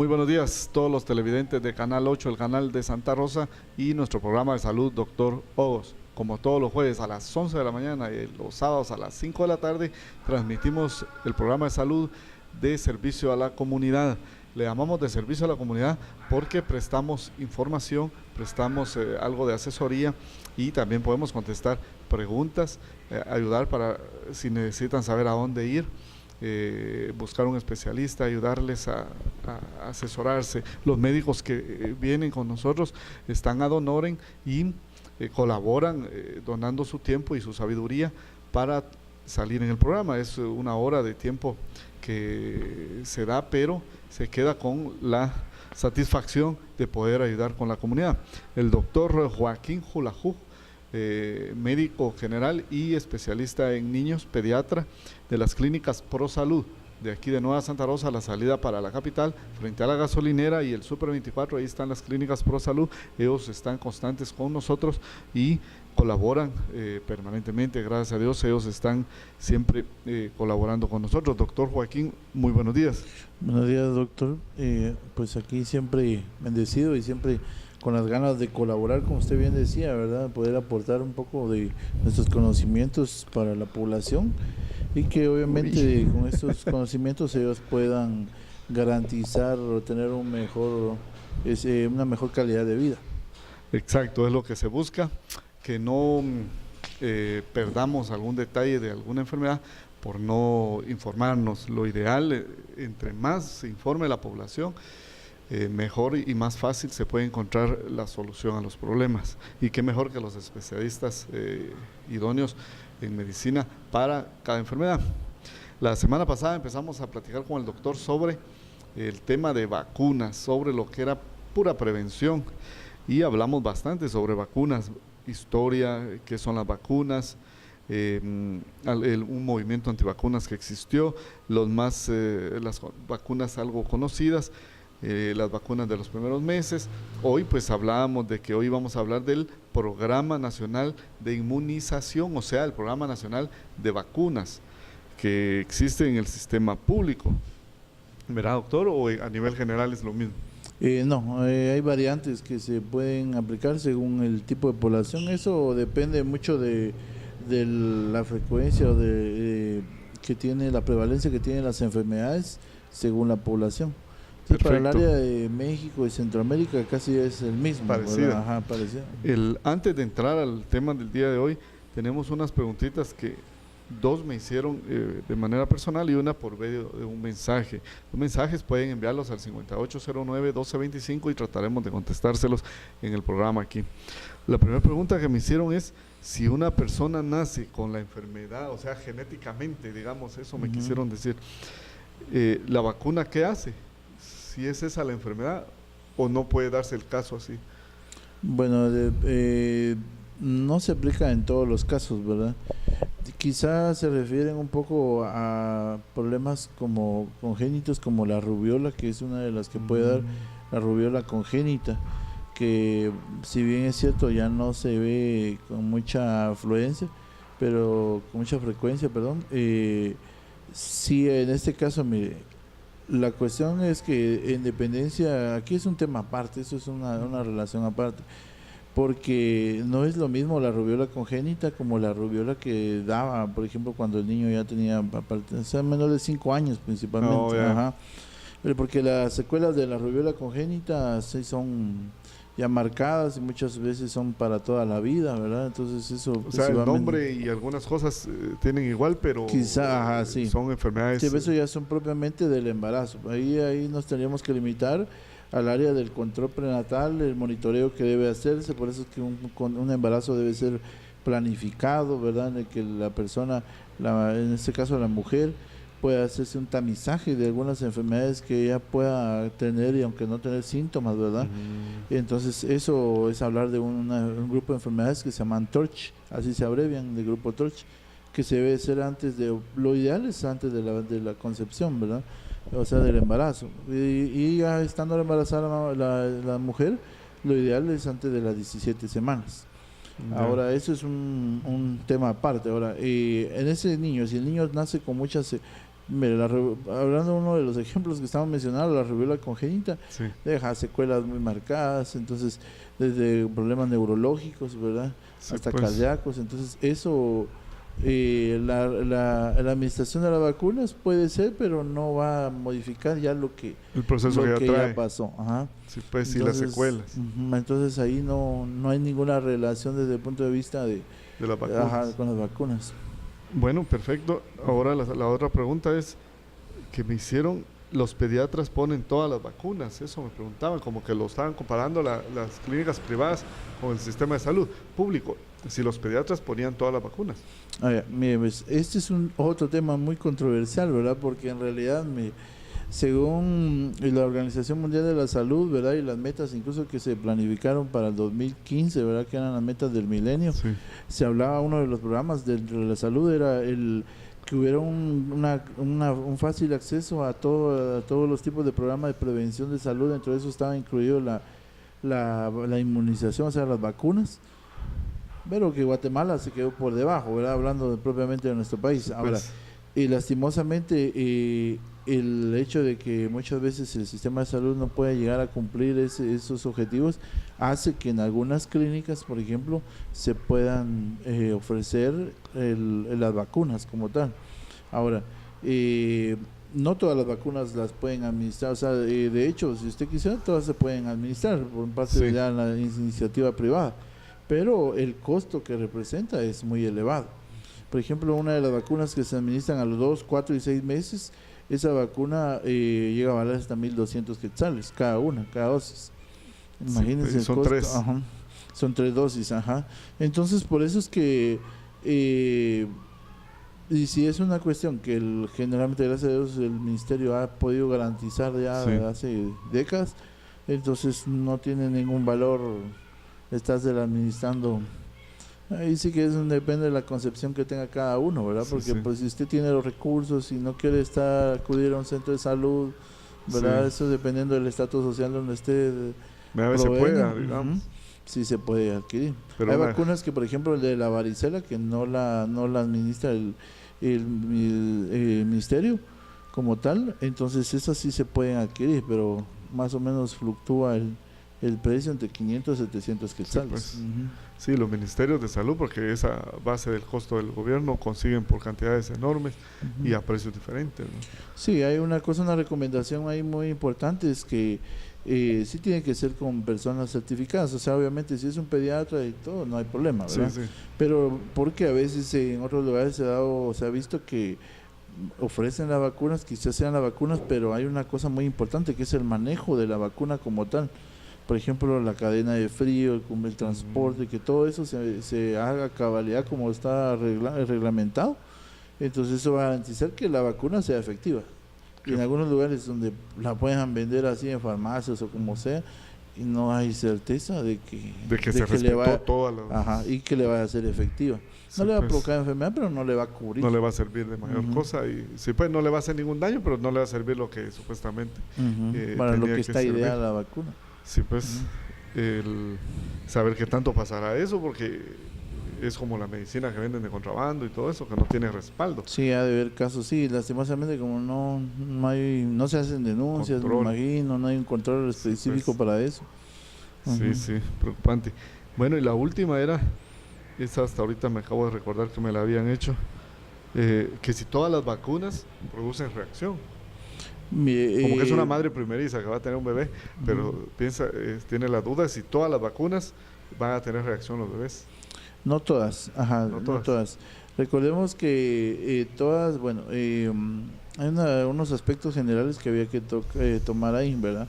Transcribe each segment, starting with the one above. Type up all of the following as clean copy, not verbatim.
Muy buenos días, todos los televidentes de Canal 8, el canal de Santa Rosa y nuestro programa de salud, Doctor Hogos. Como todos los jueves a las 11 de la mañana y los sábados a las 5 de la tarde, transmitimos el programa de salud de servicio a la comunidad. Le llamamos de servicio a la comunidad porque prestamos información, prestamos algo de asesoría y también podemos contestar preguntas, ayudar para si necesitan saber a dónde ir. Buscar un especialista, ayudarles a asesorarse. Los médicos que vienen con nosotros están ad honorem y colaboran donando su tiempo y su sabiduría para salir en el programa. Es una hora de tiempo que se da, pero se queda con la satisfacción de poder ayudar con la comunidad. El doctor Joaquín Julajú, médico general y especialista en niños, pediatra de las clínicas Pro Salud de aquí de Nueva Santa Rosa, la salida para la capital, frente a la gasolinera y el Super 24, ahí están las clínicas Pro Salud. Ellos están constantes con nosotros y colaboran permanentemente, gracias a Dios, ellos están siempre colaborando con nosotros. Doctor Joaquín, muy buenos días. Buenos días, doctor. Pues aquí siempre bendecido y siempre con las ganas de colaborar, como usted bien decía, ¿verdad? Poder aportar un poco de nuestros conocimientos para la población y que obviamente con estos conocimientos ellos puedan garantizar o tener un mejor, una mejor calidad de vida. Exacto, es lo que se busca, que no perdamos algún detalle de alguna enfermedad por no informarnos. Lo ideal, entre más se informe la población, mejor y más fácil se puede encontrar la solución a los problemas. Y qué mejor que los especialistas idóneos en medicina para cada enfermedad. La semana pasada empezamos a platicar con el doctor sobre el tema de vacunas, sobre lo que era pura prevención, y hablamos bastante sobre vacunas, historia, qué son las vacunas, un movimiento antivacunas que existió, las vacunas algo conocidas, las vacunas de los primeros meses. Hoy pues hablábamos de que hoy vamos a hablar del Programa Nacional de Inmunización, o sea, el Programa Nacional de Vacunas que existe en el sistema público. ¿Verdad, doctor? ¿O a nivel general es lo mismo? No, hay variantes que se pueden aplicar según el tipo de población. Eso depende mucho de la frecuencia o que tiene la prevalencia que tienen las enfermedades según la población. Sí, para el área de México y Centroamérica casi es el mismo. Parecida. Ajá, parecido. Antes de entrar al tema del día de hoy, tenemos unas preguntitas que dos me hicieron de manera personal y una por medio de un mensaje. Los mensajes pueden enviarlos al 5809-1225 y trataremos de contestárselos en el programa aquí. La primera pregunta que me hicieron es si una persona nace con la enfermedad, o sea, genéticamente, digamos, eso me quisieron decir, ¿la vacuna qué hace? Si es esa la enfermedad o no puede darse el caso así. Bueno, no se aplica en todos los casos, ¿verdad? Quizás se refieren un poco a problemas como congénitos, como la rubiola, que es una de las que puede dar la rubiola congénita, que si bien es cierto ya no se ve con mucha afluencia, pero con mucha frecuencia, perdón, sí, en este caso, mire, la cuestión es que en dependencia, aquí es un tema aparte, eso es una relación aparte, porque no es lo mismo la rubiola congénita como la rubiola que daba, por ejemplo, cuando el niño ya tenía, o sea, menos de 5 años principalmente. Oh, yeah. Ajá. Pero porque las secuelas de la rubiola congénita sí son ya marcadas y muchas veces son para toda la vida, ¿verdad? Entonces eso... O sea, el nombre y algunas cosas tienen igual, pero quizá, sí, son enfermedades... Sí, eso ya son propiamente del embarazo. Ahí nos tendríamos que limitar al área del control prenatal, el monitoreo que debe hacerse. Por eso es que un embarazo debe ser planificado, ¿verdad? En el que la persona, en este caso la mujer, pueda hacerse un tamizaje de algunas enfermedades que ella pueda tener y aunque no tener síntomas, ¿verdad? Entonces eso es hablar de un grupo de enfermedades que se llaman TORCH, así se abrevian, del grupo TORCH, que se debe hacer antes de, lo ideal es antes de la concepción, ¿verdad? O sea, del embarazo. Y ya estando embarazada la mujer, lo ideal es antes de las 17 semanas. Ahora, eso es un tema aparte. Ahora, en ese niño, si el niño nace con muchas Mira, hablando de uno de los ejemplos que estamos mencionando, la rubiola congénita Sí, deja secuelas muy marcadas, entonces desde problemas neurológicos, ¿verdad? sí, Hasta pues, cardíacos, entonces eso, la administración de las vacunas puede ser, pero no va a modificar ya el proceso que lo ya que ya trae. pasó. Ajá. Sí, pues, sí, las Entonces, secuelas entonces ahí no hay ninguna relación desde el punto de vista de las ajá, vacunas. con las vacunas. Bueno, perfecto. Ahora la otra pregunta es que me hicieron, los pediatras ponen todas las vacunas, eso me preguntaban, como que lo estaban comparando las clínicas privadas con el sistema de salud público, si los pediatras ponían todas las vacunas. A ver, mire, pues, este es otro tema muy controversial, ¿verdad? Porque en realidad, según la Organización Mundial de la Salud, ¿verdad? Y las metas incluso que se planificaron para el 2015, ¿verdad? Que eran las metas del milenio, Sí, se hablaba, uno de los programas de la salud era que hubiera un fácil acceso a todos los tipos de programas de prevención de salud. Dentro de eso estaba incluido la inmunización, o sea, las vacunas, pero que Guatemala se quedó por debajo, ¿verdad? Hablando propiamente de nuestro país. sí, Ahora, pues, y lastimosamente, el hecho de que muchas veces el sistema de salud no pueda llegar a cumplir esos objetivos hace que en algunas clínicas, por ejemplo, se puedan ofrecer las vacunas como tal. Ahora, no todas las vacunas las pueden administrar, o sea, de hecho, si usted quisiera, todas se pueden administrar por parte de sí, ya la iniciativa privada, pero el costo que representa es muy elevado. Por ejemplo, una de las vacunas que se administran a los 2, 4 y 6 meses, esa vacuna llega a valer hasta 1,200 quetzales cada una, cada dosis. Imagínense el son costo. 3. Ajá. Son 3 dosis, ajá. Entonces, por eso es que, y si es una cuestión que generalmente, gracias a Dios, el ministerio ha podido garantizar ya Sí, hace décadas, entonces no tiene ningún valor estarse administrando. Ahí sí que depende de la concepción que tenga cada uno, ¿verdad? sí, Porque sí, pues si usted tiene los recursos y no quiere acudir a un centro de salud, ¿verdad? sí. Eso dependiendo del estatus social donde esté A veces se pueda, provenga, digamos, sí se puede adquirir. pero Hay vacunas que, por ejemplo, el de la varicela, que no la administra el ministerio como tal, entonces esas sí se pueden adquirir, pero más o menos fluctúa el precio entre 500 y 700 sí, quetzales. pues, sí, los ministerios de salud, porque esa base del costo del gobierno consiguen por cantidades enormes y a precios diferentes, ¿no? Sí, hay una recomendación ahí muy importante, es que sí tiene que ser con personas certificadas, o sea, obviamente si es un pediatra y todo, no hay problema, Sí, ¿verdad? sí, Pero porque a veces en otros lugares se ha visto que ofrecen las vacunas, quizás sean las vacunas, pero hay una cosa muy importante que es el manejo de la vacuna como tal. Por ejemplo, la cadena de frío, el transporte, que todo eso se haga a cabalidad como está reglamentado. Entonces eso va a garantizar que la vacuna sea efectiva. Y en algunos lugares donde la puedan vender así en farmacias o como sea, y no hay certeza de que se respetó todas las... ajá, y que le vaya a ser efectiva. Sí, No le va a pues, provocar enfermedad, pero no le va a cubrir. no le va a servir de mayor cosa y sí, pues no le va a hacer ningún daño, pero no le va a servir lo que supuestamente Para lo tenía que está servir. ideada la vacuna. Sí, pues el saber qué tanto pasará eso, porque es como la medicina que venden de contrabando y todo eso, que no tiene respaldo. Sí, ha de haber casos, sí, lastimosamente como no se hacen denuncias, Control. me imagino, no hay un control Sí, específico pues. para eso. Sí, sí, preocupante. Bueno, y la última esa hasta ahorita me acabo de recordar que me la habían hecho, que si todas las vacunas producen reacción. Como que es una madre primeriza que va a tener un bebé, pero tiene la duda si todas las vacunas van a tener reacción los bebés. No todas, ajá, No no todas. todas. Recordemos que todas, bueno, hay unos aspectos generales que había que tomar ahí, ¿verdad?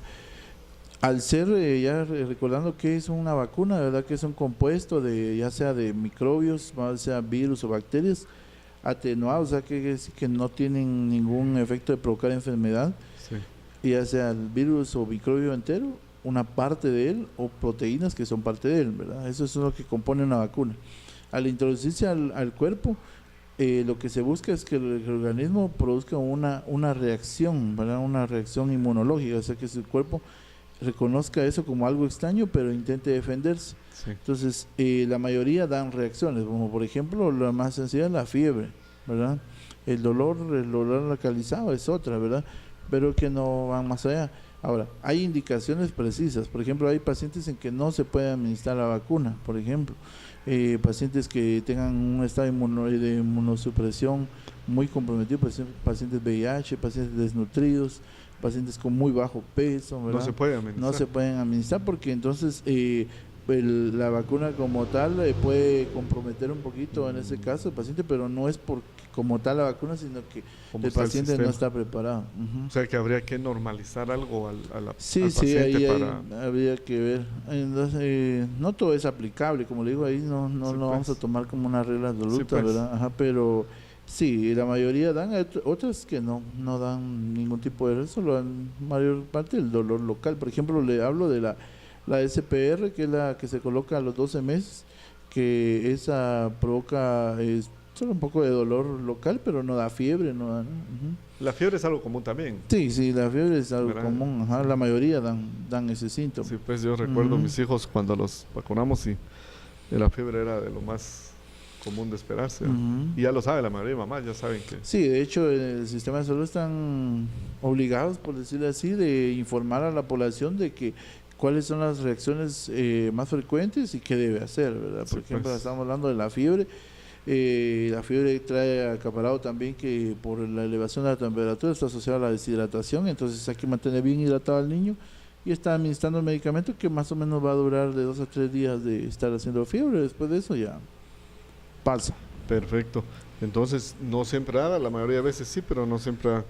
Al ser, recordando que es una vacuna, ¿verdad? Que es un compuesto ya sea de microbios, ya sea virus o bacterias, atenuados, o sea, que no tienen ningún efecto de provocar enfermedad, Sí, ya sea el virus o microbio entero, una parte de él, o proteínas que son parte de él, ¿verdad? Eso es lo que compone una vacuna. Al introducirse al cuerpo, lo que se busca es que el organismo produzca una reacción, ¿verdad? Una reacción inmunológica, o sea, que el cuerpo reconozca eso como algo extraño, pero intente defenderse. sí. Entonces, la mayoría dan reacciones, como por ejemplo, la más sencilla es la fiebre. ¿verdad? El dolor localizado es otra, ¿verdad? Pero que no van más allá. Ahora, hay indicaciones precisas. Por ejemplo, hay pacientes en que no se puede administrar la vacuna, por ejemplo. Pacientes que tengan un estado de inmunosupresión muy comprometido, pacientes VIH, pacientes desnutridos, pacientes con muy bajo peso, ¿verdad? No se puede administrar. No se pueden administrar porque entonces la vacuna como tal puede comprometer un poquito en ese caso el paciente, pero no es porque como tal la vacuna, sino que el paciente no está preparado. O sea que habría que normalizar algo al Sí, paciente ahí para... habría que ver. Entonces, no todo es aplicable, como le digo, ahí no Sí, lo vamos a pues. tomar como una regla absoluta, Sí, pues. ¿verdad? Ajá, pero sí, la mayoría dan, hay otras que no dan ningún tipo de solo dan mayor parte del dolor local. Por ejemplo, le hablo de la SPR, que es la que se coloca a los 12 meses, que esa provoca solo un poco de dolor local, pero no da fiebre, no da, ¿no? La fiebre es algo común también. Sí, la fiebre es algo ¿Verdad? común, ajá, la mayoría dan ese síntoma. Sí, pues yo recuerdo a mis hijos cuando los vacunamos y la fiebre era de lo más común de esperarse. Y ya lo sabe la mayoría de mamás, ya saben que... Sí, de hecho, el sistema de salud están obligados, por decirlo así, de informar a la población de que cuáles son las reacciones más frecuentes y qué debe hacer, ¿verdad? Por ejemplo, pues. estamos hablando de la fiebre. La fiebre trae acaparado también que por la elevación de la temperatura está asociada a la deshidratación, entonces hay que mantener bien hidratado al niño y está administrando el medicamento que más o menos va a durar de 2 a 3 días de estar haciendo fiebre. Después de eso ya pasa. Perfecto. Entonces, no siempre da, la mayoría de veces sí, pero no siempre da.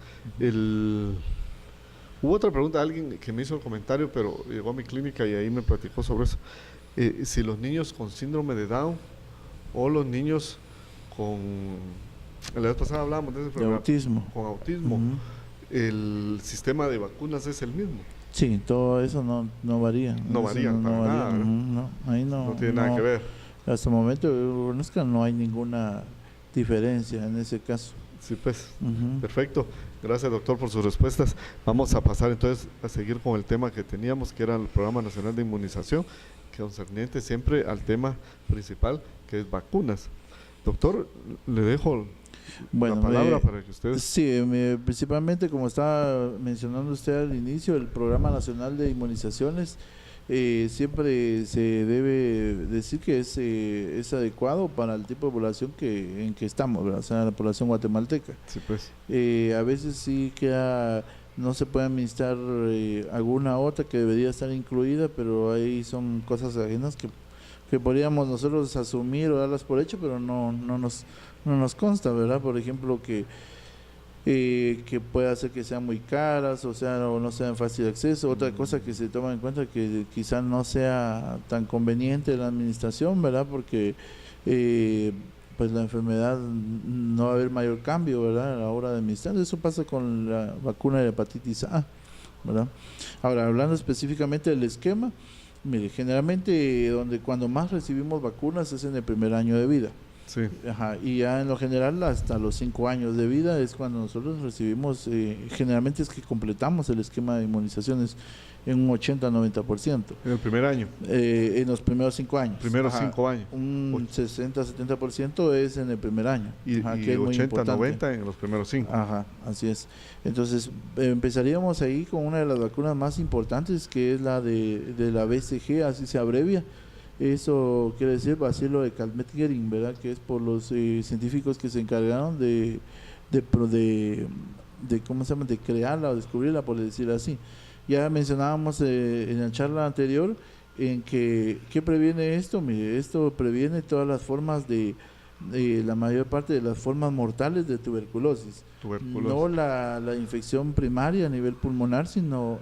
Hubo otra pregunta, alguien que me hizo el comentario, pero llegó a mi clínica y ahí me platicó sobre eso. Si los niños con síndrome de Down o los niños con... La vez pasada hablábamos de ese problema. Autismo. Con autismo. El sistema de vacunas es el mismo. Sí, todo eso no varía. No varía para nada, ¿verdad? No, ahí no tiene nada que ver. Hasta el momento no hay ninguna diferencia en ese caso. Sí, pues, perfecto. Gracias, doctor, por sus respuestas. Vamos a pasar entonces a seguir con el tema que teníamos, que era el Programa Nacional de Inmunización, que concerniente siempre al tema principal, que es vacunas. Doctor, le dejo la palabra para que ustedes... Sí, principalmente, como estaba mencionando usted al inicio, el Programa Nacional de Inmunizaciones siempre se debe decir que es adecuado para el tipo de población en que estamos, ¿verdad? O sea, la población guatemalteca. Sí, pues. A veces sí no se puede administrar alguna otra que debería estar incluida, pero ahí son cosas ajenas que podríamos nosotros asumir o darlas por hecho, pero no nos consta, ¿verdad? Por ejemplo, que puede hacer que sean muy caras, o no sean fácil de acceso. Otra cosa que se toma en cuenta que quizás no sea tan conveniente la administración, ¿verdad? Porque pues la enfermedad no va a haber mayor cambio, ¿verdad? A la hora de administrar. Eso pasa con la vacuna de hepatitis A, ¿verdad? Ahora, hablando específicamente del esquema, mire, generalmente cuando más recibimos vacunas es en el primer año de vida. Sí. Ajá, y ya en lo general hasta los 5 años de vida es cuando nosotros recibimos, generalmente es que completamos el esquema de inmunizaciones en un 80-90%. En el primer año. En los primeros 5 años. Primeros 5 años. Un 60-70% es en el primer año. Y 80-90 en los primeros 5. Ajá, así es. Entonces empezaríamos ahí con una de las vacunas más importantes, que es la de la BCG, así se abrevia. Eso quiere decir bacilo de Calmette-Guerin, ¿verdad? Que es por los científicos que se encargaron de ¿cómo se llama? De crearla o descubrirla, por decir así. Ya mencionábamos en la charla anterior en ¿qué previene esto? Mire, esto previene todas las formas la mayor parte de las formas mortales de tuberculosis. No la infección primaria a nivel pulmonar, sino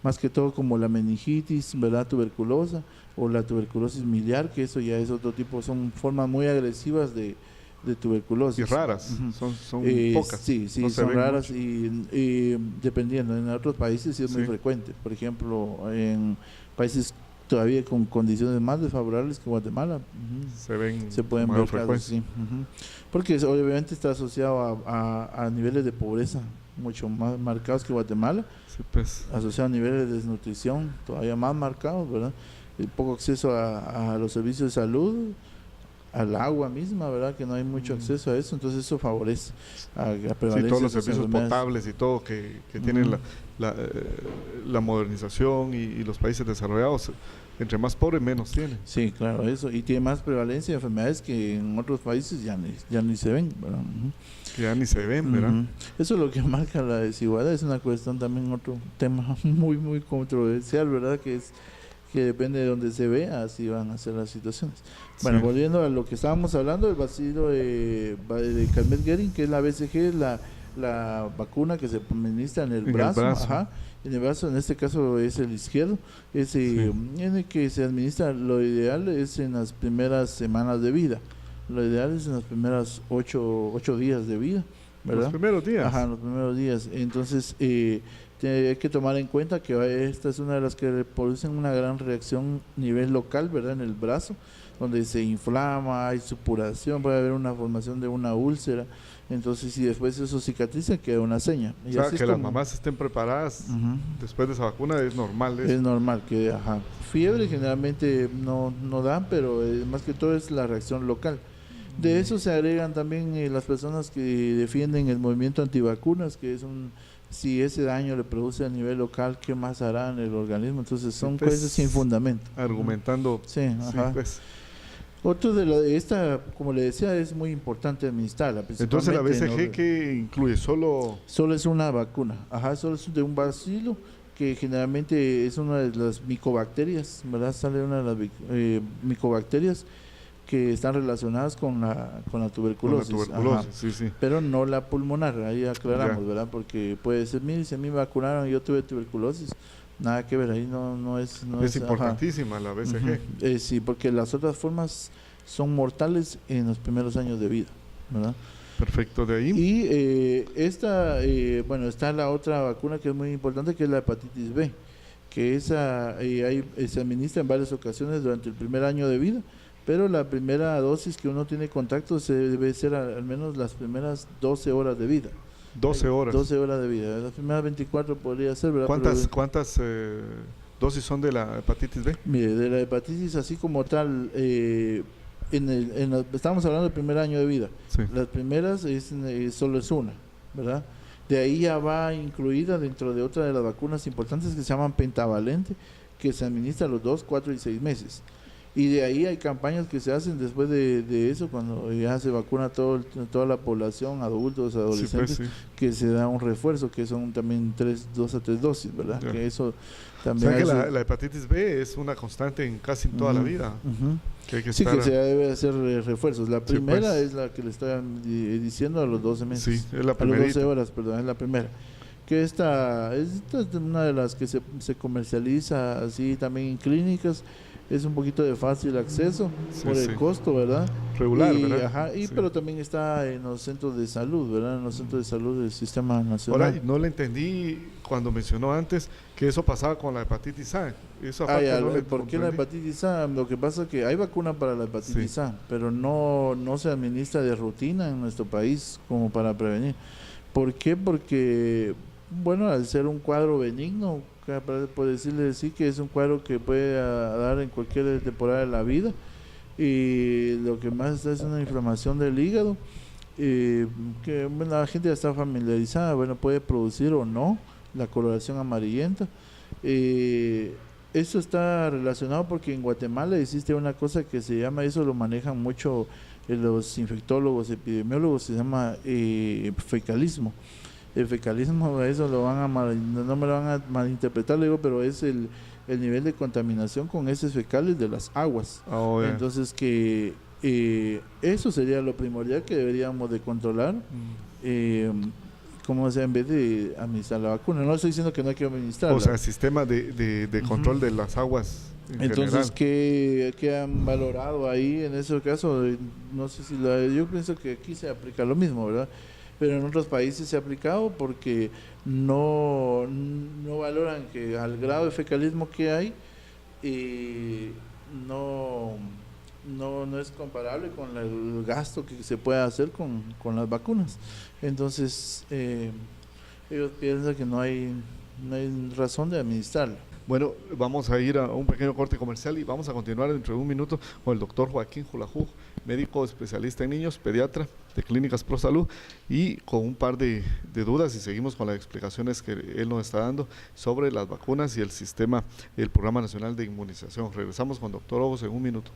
más que todo como la meningitis, ¿verdad? Tuberculosa, o la tuberculosis miliar, que eso ya es otro tipo, son formas muy agresivas de tuberculosis. Y raras, son pocas. Sí, no son raras y dependiendo, en otros países sí es muy frecuente. Por ejemplo, en países todavía con condiciones más desfavorables que Guatemala, se pueden ver casos, sí. Porque obviamente está asociado a niveles de pobreza mucho más marcados que Guatemala, sí, pues. Asociado a niveles de desnutrición todavía más marcados, ¿verdad? El poco acceso a los servicios de salud, al agua misma, ¿verdad? Que no hay mucho acceso a eso, entonces eso favorece a la prevalencia. Sí, todos los de esas servicios enfermedades. potables y todo que tienen la modernización y los países desarrollados, entre más pobres menos tienen. Sí, claro, eso, y tiene más prevalencia de enfermedades que en otros países ya ni se ven, ¿verdad? Que ya ni se ven, ¿verdad? Eso es lo que marca la desigualdad, es una cuestión también, otro tema muy controversial, ¿verdad? Que depende de donde se vea, así van a ser las situaciones. Bueno, Sí. volviendo a lo que estábamos hablando, el bacilo de Calmette-Guerin, que es la BCG, es la vacuna que se administra en el brazo. Ajá, en el brazo, en este caso es el izquierdo, en el que se administra, lo ideal es en las primeras semanas de vida, lo ideal es en los primeros 8 días de vida, ¿verdad? Los primeros días. Ajá, los primeros días. Entonces, hay que tomar en cuenta que esta es una de las que producen una gran reacción a nivel local, ¿verdad? En el brazo, donde se inflama, hay supuración, puede haber una formación de una úlcera. Entonces, si después eso cicatriza, queda una seña. O sea, que las mamás estén preparadas después de esa vacuna es normal. Es normal que, fiebre generalmente no dan, pero más que todo es la reacción local. De eso se agregan también las personas que defienden el movimiento antivacunas, que es si ese daño le produce a nivel local, ¿qué más hará en el organismo? Entonces son cosas sin fundamento. Argumentando. Sí, ajá. Pues. Otro de esta, como le decía, es muy importante administrarla. Entonces la BCG que incluye solo es una vacuna, solo es de un bacilo que generalmente es una de las micobacterias, ¿verdad? Sale una de las micobacterias que están relacionadas con la tuberculosis. Con la tuberculosis, sí. Pero no la pulmonar, ahí aclaramos, ¿verdad? Porque puede ser, mire, si a mí me vacunaron y yo tuve tuberculosis, nada que ver, ahí no es importantísima la BCG. Sí, porque las otras formas son mortales en los primeros años de vida, ¿verdad? Perfecto, de ahí. Y está la otra vacuna que es muy importante, que es la hepatitis B, que se administra en varias ocasiones durante el primer año de vida, pero la primera dosis que uno tiene contacto se debe ser al menos las primeras 12 horas de vida. 12 horas. 12 horas de vida. Las primeras 24 podría ser, ¿verdad? ¿Cuántas dosis son de la hepatitis B? Mire, de la hepatitis así como tal, estamos hablando del primer año de vida. Sí. Las primeras solo es una, ¿verdad? De ahí ya va incluida dentro de otra de las vacunas importantes que se llaman pentavalente, que se administra a los 2, 4 y 6 meses. Y de ahí hay campañas que se hacen después de eso, cuando ya se vacuna toda la población, adultos, adolescentes, que se da un refuerzo, que son también 2 a 3 dosis, ¿verdad? Yeah. Que eso también... O sea que la hepatitis B es una constante en casi toda la vida. Que hay que sí, que se debe hacer refuerzos. La primera es la que le estoy diciendo a los 12 meses. Sí, es la primera. A los 12 horas, perdón, es la primera. Que esta es una de las que se comercializa así también en clínicas. Es un poquito de fácil acceso por el costo, ¿verdad? Regular, ¿verdad? Pero también está en los centros de salud, ¿verdad? En los centros de salud del Sistema Nacional. Ahora, no le entendí cuando mencionó antes que eso pasaba con la hepatitis A. Eso ¿Por qué la hepatitis A? Lo que pasa es que hay vacuna para la hepatitis A, pero no se administra de rutina en nuestro país como para prevenir. ¿Por qué? Porque, bueno, al ser un cuadro benigno, por decirle que es un cuadro que puede dar en cualquier temporada de la vida, y lo que más está es una inflamación del hígado, que la gente ya está familiarizada, puede producir o no la coloración amarillenta. Eso está relacionado porque en Guatemala existe una cosa que se llama, eso lo manejan mucho los infectólogos, epidemiólogos, se llama fecalismo. El fecalismo, eso no me lo van a malinterpretar, le digo, pero es el nivel de contaminación con heces fecales de las aguas. Entonces que eso sería lo primordial que deberíamos de controlar, como sea, en vez de administrar la vacuna. No estoy diciendo que no hay que administrarla. O sea, sistema de control de las aguas. Entonces, ¿qué han valorado ahí en ese caso? No sé si yo pienso que aquí se aplica lo mismo, ¿verdad? Pero en otros países se ha aplicado porque no valoran que al grado de fecalismo que hay, no es comparable con el gasto que se puede hacer con las vacunas. Entonces, ellos piensan que no hay razón de administrarla. Bueno, vamos a ir a un pequeño corte comercial y vamos a continuar dentro de un minuto con el doctor Joaquín Julajú, médico especialista en niños, pediatra de Clínicas ProSalud, y con un par de dudas, y seguimos con las explicaciones que él nos está dando sobre las vacunas y el sistema, el Programa Nacional de Inmunización. Regresamos con doctor Ogos en un minuto.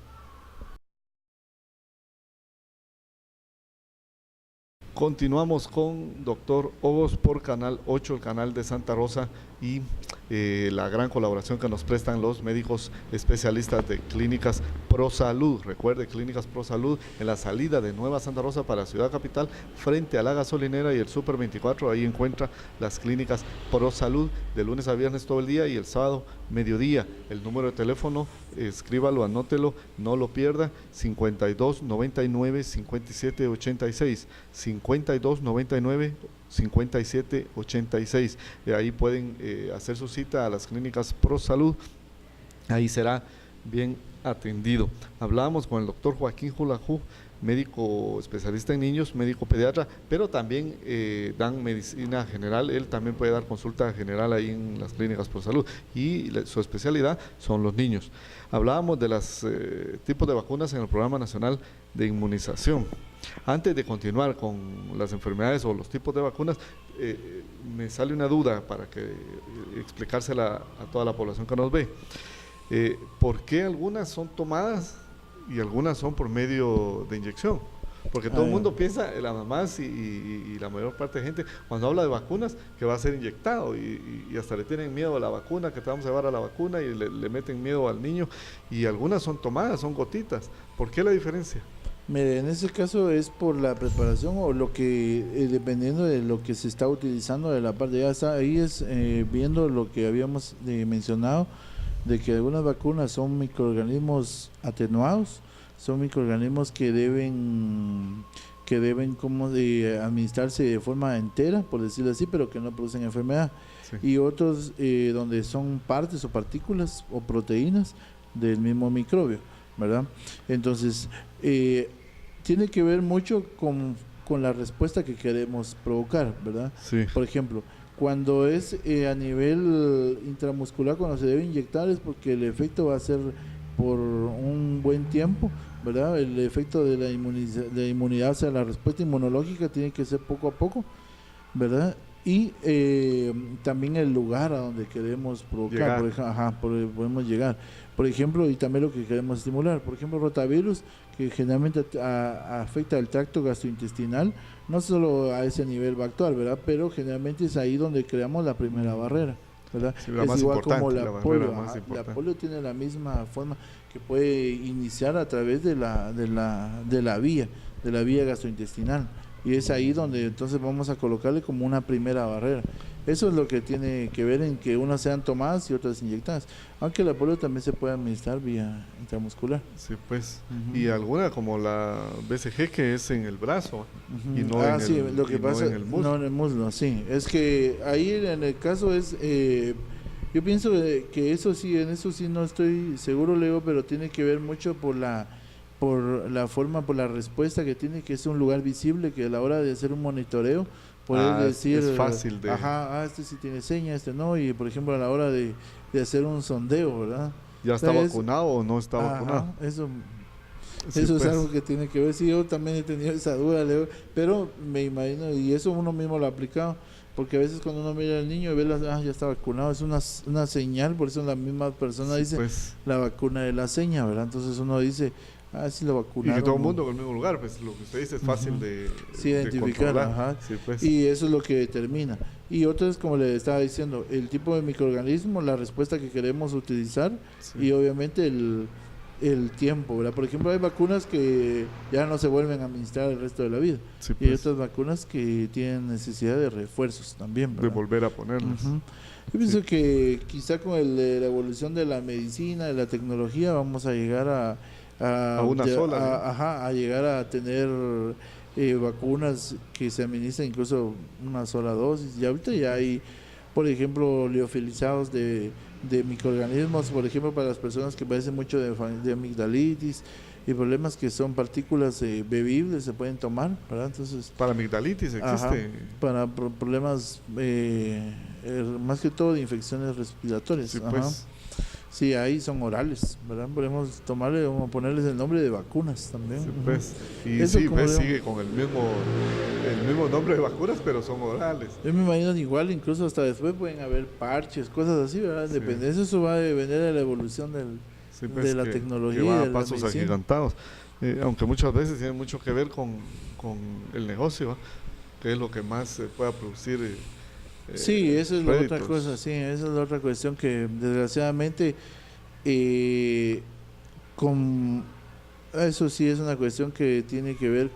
Continuamos con doctor Ogos por Canal 8, el canal de Santa Rosa, y la gran colaboración que nos prestan los médicos especialistas de Clínicas ProSalud. Recuerde, Clínicas ProSalud en la salida de Nueva Santa Rosa para Ciudad Capital, frente a la gasolinera y el Super 24, ahí encuentra las Clínicas ProSalud de lunes a viernes todo el día y el sábado mediodía. El número de teléfono, escríbalo, anótelo, no lo pierda, 52 99 57 86, 52 99 57 86. Ahí pueden hacer su cita a las Clínicas ProSalud, ahí será bien atendido. Hablábamos con el doctor Joaquín Julajú, médico especialista en niños, médico pediatra, pero también dan medicina general. Él también puede dar consulta general ahí en las Clínicas ProSalud, y su especialidad son los niños. Hablábamos de los tipos de vacunas en el Programa Nacional de Inmunización. Antes de continuar con las enfermedades o los tipos de vacunas, me sale una duda para explicársela a toda la población que nos ve. ¿Por qué algunas son tomadas y algunas son por medio de inyección? Porque todo el mundo piensa, las mamás y la mayor parte de gente, cuando habla de vacunas, que va a ser inyectado, y hasta le tienen miedo a la vacuna, que te vamos a llevar a la vacuna, y le meten miedo al niño, y algunas son tomadas, son gotitas. ¿Por qué la diferencia? Mire, en ese caso es por la preparación o lo que, dependiendo de lo que se está utilizando de la parte, ya está, ahí es viendo lo que habíamos mencionado, de que algunas vacunas son microorganismos atenuados, son microorganismos que deben como de administrarse de forma entera, por decirlo así, pero que no producen enfermedad. Sí. Y otros donde son partes o partículas o proteínas del mismo microbio, ¿verdad? Entonces, tiene que ver mucho con la respuesta que queremos provocar, ¿verdad? Sí. Por ejemplo, cuando es a nivel intramuscular, cuando se debe inyectar, es porque el efecto va a ser por un buen tiempo, ¿verdad? El efecto de la inmunidad, o sea, la respuesta inmunológica tiene que ser poco a poco, ¿verdad? Y también el lugar a donde queremos provocar, podemos llegar. Por ejemplo, y también lo que queremos estimular. Por ejemplo, rotavirus, que generalmente afecta el tracto gastrointestinal, no solo a ese nivel va a actuar, ¿verdad? Pero generalmente es ahí donde creamos la primera barrera, ¿verdad? Sí, es igual como la polio. La polio tiene la misma forma, que puede iniciar a través de la vía gastrointestinal, y es ahí donde entonces vamos a colocarle como una primera barrera. Eso es lo que tiene que ver en que unas sean tomadas y otras inyectadas, aunque la polio también se puede administrar vía intramuscular. Sí, pues, y alguna como la BCG, que es en el brazo, y no en el, lo que pasa, no en el muslo. No en el muslo, sí, es que ahí en el caso es, yo pienso que eso sí, en eso sí no estoy seguro, Leo, pero tiene que ver mucho por la forma, por la respuesta que tiene, que es un lugar visible, que a la hora de hacer un monitoreo puedes decir, es fácil de... este sí tiene seña, este no, y por ejemplo a la hora de hacer un sondeo, ¿verdad? ¿Ya está vacunado o no está vacunado? Eso Sí, es pues. algo que tiene que ver. Sí, yo también he tenido esa duda, Leo, pero me imagino, y eso uno mismo lo ha aplicado, porque a veces cuando uno mira al niño y ve ya está vacunado, es una señal, por eso la misma persona dice, pues, la vacuna de la seña, ¿verdad? Entonces uno dice, sí lo vacunaron. Y que todo el mundo en el mismo lugar, pues lo que usted dice es fácil de identificar. Sí, pues. Y eso es lo que determina. Y otro es, como le estaba diciendo, el tipo de microorganismo, la respuesta que queremos utilizar, y obviamente el tiempo, ¿verdad? Por ejemplo, hay vacunas que ya no se vuelven a administrar el resto de la vida, sí, pues. Y hay otras vacunas que tienen necesidad de refuerzos también, ¿verdad? De volver a ponerlas. Yo pienso que quizá con la evolución de la medicina, de la tecnología, vamos a llegar a una sola, a llegar a tener vacunas que se administran incluso una sola dosis, y ahorita ya hay, por ejemplo, liofilizados de microorganismos, por ejemplo, para las personas que padecen mucho de amigdalitis y problemas que son partículas bebibles, se pueden tomar, ¿verdad? Entonces, para amigdalitis existe. Para problemas más que todo de infecciones respiratorias. Sí, Ajá. pues. Sí, ahí son orales, ¿verdad? Podemos tomarle o ponerles el nombre de vacunas también. Sí, Ujú. pues. Y Eso sí, como pues, le- sigue con el mismo nombre de vacunas, pero son orales. Yo me imagino igual, incluso hasta después pueden haber parches, cosas así, ¿verdad? Sí. Depende, eso va a depender de la evolución Sí, pues, de la que tecnología va y a de la pasos medicina. agigantados. Aunque muchas veces tiene mucho que ver con el negocio, ¿va? Que es lo que más pueda producir Sí, eso es la otra réditos. cosa, sí, esa es la otra cuestión que desgraciadamente eh, con eso sí es una cuestión que tiene que ver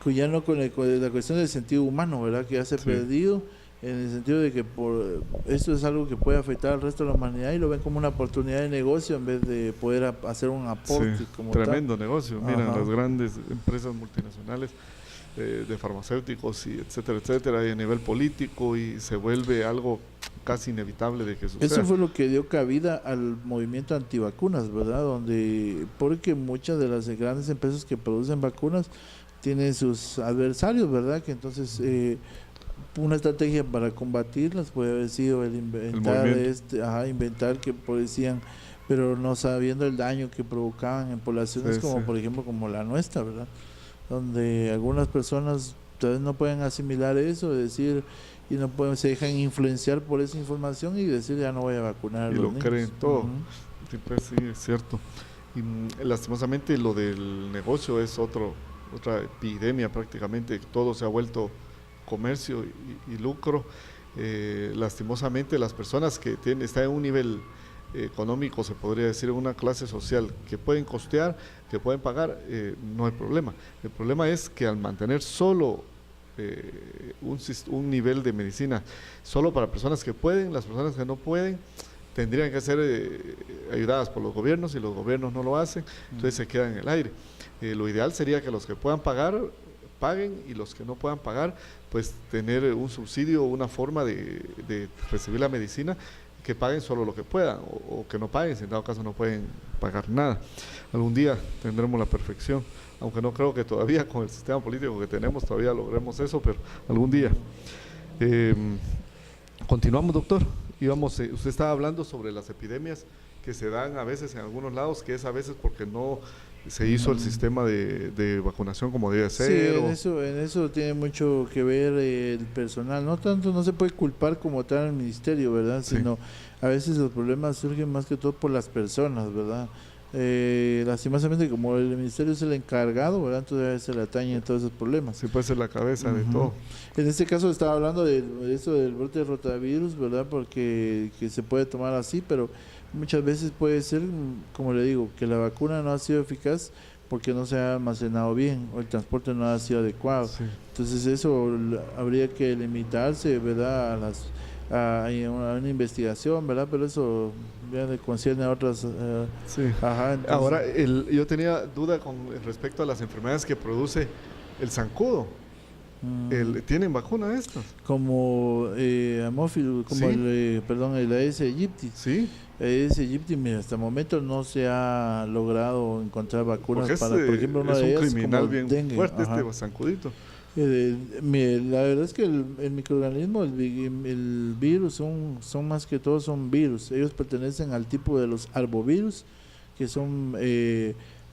ya no con la cuestión del sentido humano, ¿verdad? Que ya se ha Sí. perdido en el sentido de que esto es algo que puede afectar al resto de la humanidad y lo ven como una oportunidad de negocio en vez de poder hacer un aporte Sí, como tremendo negocio. Mira, Ajá. las grandes empresas multinacionales de farmacéuticos y etcétera, y a nivel político, y se vuelve algo casi inevitable de que tal. suceda. Eso fue lo que dio cabida al movimiento antivacunas, ¿verdad? Porque muchas de las grandes empresas que producen vacunas tienen sus adversarios, ¿verdad? Que entonces una estrategia para combatirlas puede haber sido el inventar movimiento. inventar que decían, pero no sabiendo el daño que provocaban en poblaciones Sí, como sí. por ejemplo como la nuestra, ¿verdad? Donde algunas personas todavía no pueden asimilar eso, decir, y no pueden, se dejan influenciar por esa información y decir ya no voy a vacunar a Y los lo niños. creen todo. Ujú. Sí, pues sí, es cierto. Y lastimosamente lo del negocio es otra epidemia prácticamente. Todo se ha vuelto comercio y lucro. Lastimosamente las personas que están en un nivel económico, se podría decir, en una clase social que pueden costear, que pueden pagar, no hay problema. El problema es que al mantener solo un nivel de medicina solo para personas que pueden, las personas que no pueden tendrían que ser ayudadas por los gobiernos, y los gobiernos no lo hacen, entonces se quedan en el aire. Lo ideal sería que los que puedan pagar, paguen, y los que no puedan pagar, pues tener un subsidio, una forma de recibir la medicina, que paguen solo lo que puedan, o que no paguen, si en dado caso no pueden pagar nada. Algún día tendremos la perfección, aunque no creo que todavía con el sistema político que tenemos todavía logremos eso, pero algún día. Continuamos, doctor. Usted estaba hablando sobre las epidemias que se dan a veces en algunos lados, que es a veces porque no se hizo el sistema de vacunación como debe ser. Sí, en eso tiene mucho que ver el personal. No tanto, no se puede culpar como tal al ministerio, ¿verdad? Sí. Sino a veces los problemas surgen más que todo por las personas, ¿verdad? Lastimosamente, como el ministerio es el encargado, ¿verdad? Entonces a veces se le atañen todos esos problemas. Sí, puede ser la cabeza de Ujú. todo. En este caso estaba hablando de eso del brote de rotavirus, ¿verdad? Porque que se puede tomar así, pero muchas veces puede ser, como le digo, que la vacuna no ha sido eficaz porque no se ha almacenado bien o el transporte no ha sido adecuado. Sí. Entonces eso habría que limitarse, ¿verdad? A una investigación, ¿verdad? Pero eso ya le concierne a otras. Sí. Ajá, entonces, Ahora, yo tenía duda con respecto a las enfermedades que produce el zancudo. ¿Tienen vacuna estas? como Amófilo, como Sí. el Aedes aegypti. Sí. Aedes aegypti, mira, hasta el momento no se ha logrado encontrar vacunas Porque para, por ejemplo, una es de un ellas criminal como bien dengue. fuerte, Ajá. este zancudito. La verdad es que el microorganismo, el virus, son más que todo son virus. Ellos pertenecen al tipo de los arbovirus, que son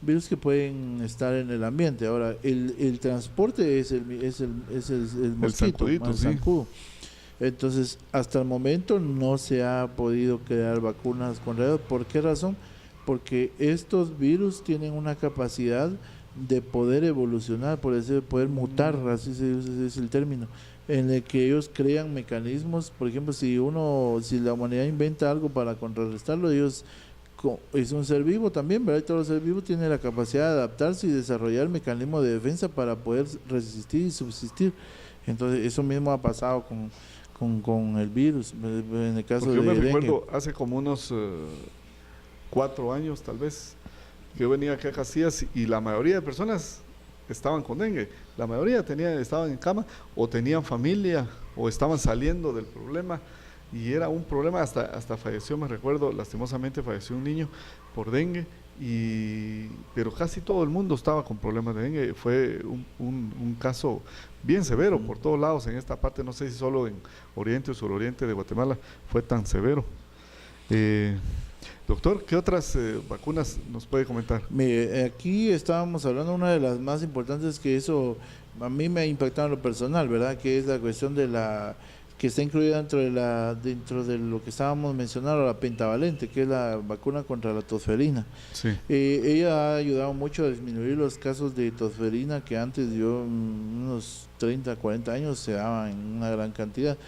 virus que pueden estar en el ambiente. Ahora, el transporte es el mosquito, zancudito, el sí. zancudo. Entonces, hasta el momento no se ha podido crear vacunas contra ellos. ¿Por qué razón? Porque estos virus tienen una capacidad de poder evolucionar, por decir, poder mutar, así es el término, en el que ellos crean mecanismos. Por ejemplo, si la humanidad inventa algo para contrarrestarlo, ellos es un ser vivo también, ¿verdad? Y todo ser vivo tiene la capacidad de adaptarse y desarrollar mecanismos de defensa para poder resistir y subsistir. Entonces, eso mismo ha pasado con el virus, en el caso Porque yo de me dengue. recuerdo hace como unos 4 años tal vez, que yo venía aquí a Casillas y la mayoría de personas estaban con dengue. La mayoría estaban en cama, o tenían familia, o estaban saliendo del problema, y era un problema, hasta falleció, me recuerdo, lastimosamente falleció un niño por dengue, pero casi todo el mundo estaba con problemas de dengue. Fue un caso bien severo por todos lados en esta parte, no sé si solo en oriente o suroriente de Guatemala fue tan severo. Doctor, ¿qué otras vacunas nos puede comentar? Mire, aquí estábamos hablando de una de las más importantes, que eso a mí me ha impactado en lo personal, ¿verdad? Que es la cuestión de la que está incluida dentro de lo que estábamos mencionando, la pentavalente, que es la vacuna contra la tosferina. Sí. Ella ha ayudado mucho a disminuir los casos de tosferina que antes, unos 30, 40 años, se daban en una gran cantidad.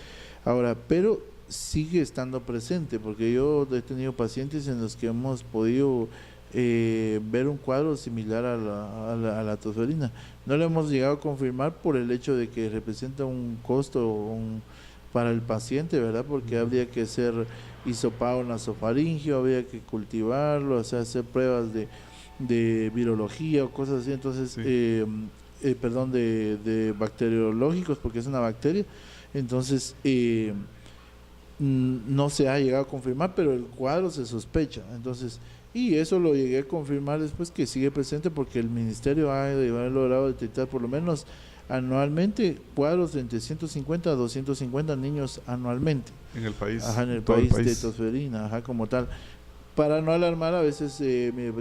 Ahora, pero sigue estando presente, porque yo he tenido pacientes en los que hemos podido ver un cuadro similar a la tosferina. No lo hemos llegado a confirmar por el hecho de que representa un costo para el paciente, ¿verdad? Porque habría que hacer hisopado nasofaringio, habría que cultivarlo, o sea, hacer pruebas de virología o cosas así, entonces, sí. de bacteriológicos, porque es una bacteria, entonces no se ha llegado a confirmar, pero el cuadro se sospecha, entonces, y eso lo llegué a confirmar después, que sigue presente, porque el ministerio ha logrado detectar por lo menos anualmente cuadros de entre 150 a 250 niños anualmente. En el país. Ajá, en el país de tosferina, ajá, como tal. Para no alarmar, a veces,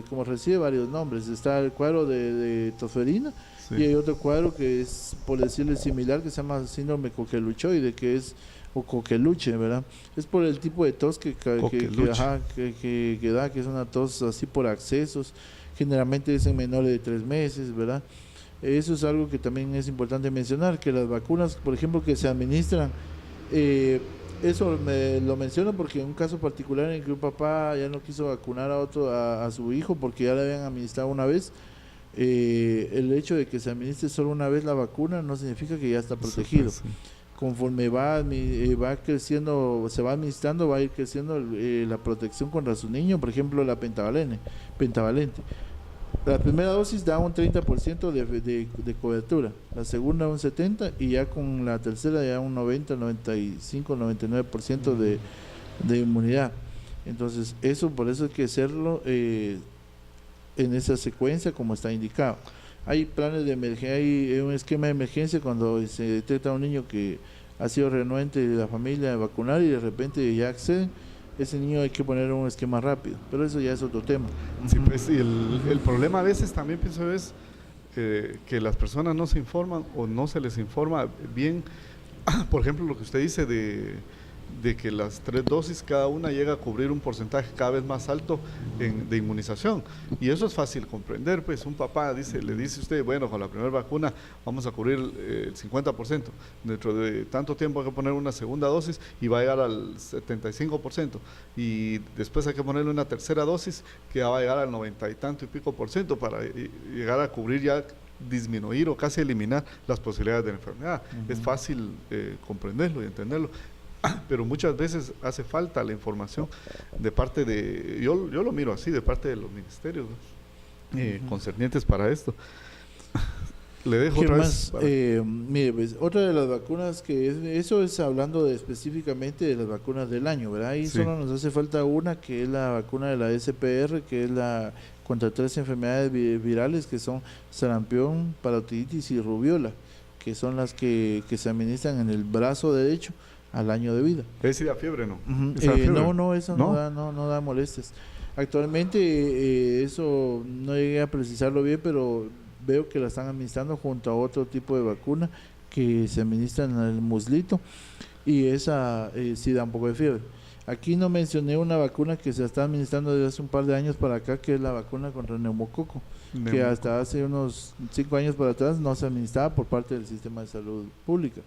como recibe varios nombres, está el cuadro de tosferina, sí, y hay otro cuadro que es, por decirle similar, que se llama síndrome coqueluchoide, que es, o coqueluche, ¿verdad? Es por el tipo de tos que da, que es una tos así por accesos, generalmente es en menores de 3 meses, ¿verdad? Eso es algo que también es importante mencionar, que las vacunas, por ejemplo, que se administran, eso lo menciono porque en un caso particular en que un papá ya no quiso vacunar a su hijo porque ya le habían administrado una vez, el hecho de que se administre solo una vez la vacuna no significa que ya está protegido. Sí. Conforme va creciendo, se va administrando, va a ir creciendo la protección contra su niño, por ejemplo la pentavalente. La primera dosis da un 30% de cobertura, la segunda un 70% y ya con la tercera ya un 90, 95, 99% de inmunidad. Entonces por eso hay que hacerlo en esa secuencia como está indicado. Hay planes de emergencia, hay un esquema de emergencia cuando se detecta un niño que ha sido renuente de la familia de vacunar y de repente ya acceden. Ese niño hay que poner un esquema rápido, pero eso ya es otro tema. Sí, pues, y el problema a veces también pienso es que las personas no se informan o no se les informa bien. Por ejemplo, lo que usted dice de que las 3 dosis cada una llega a cubrir un porcentaje cada vez más alto de inmunización, y eso es fácil comprender. Pues un papá le dice usted, bueno, con la primera vacuna vamos a cubrir el 50%, dentro de tanto tiempo hay que poner una segunda dosis y va a llegar al 75%, y después hay que ponerle una tercera dosis que va a llegar al 90 y tanto y pico por ciento para llegar a cubrir, ya disminuir o casi eliminar las posibilidades de la enfermedad. Es fácil comprenderlo y entenderlo, pero muchas veces hace falta la información de parte de, yo lo miro así, de parte de los ministerios concernientes para esto. Le dejo otra vez. Mire, pues, otra de las vacunas eso es hablando específicamente de las vacunas del año, ¿verdad? Ahí sí, solo nos hace falta una, que es la vacuna de la SPR, que es la contra 3 enfermedades virales, que son sarampión, parotiditis y rubiola, que son las que se administran en el brazo derecho al año de vida. ¿Es la fiebre, no? No, eso no da molestias. Actualmente eso no llegué a precisarlo bien, pero veo que la están administrando junto a otro tipo de vacuna que se administra en el muslito, y esa sí da un poco de fiebre. Aquí no mencioné una vacuna que se está administrando desde hace un par de años para acá, que es la vacuna contra el neumococo, que hasta hace unos 5 años para atrás no se administraba por parte del sistema de salud pública.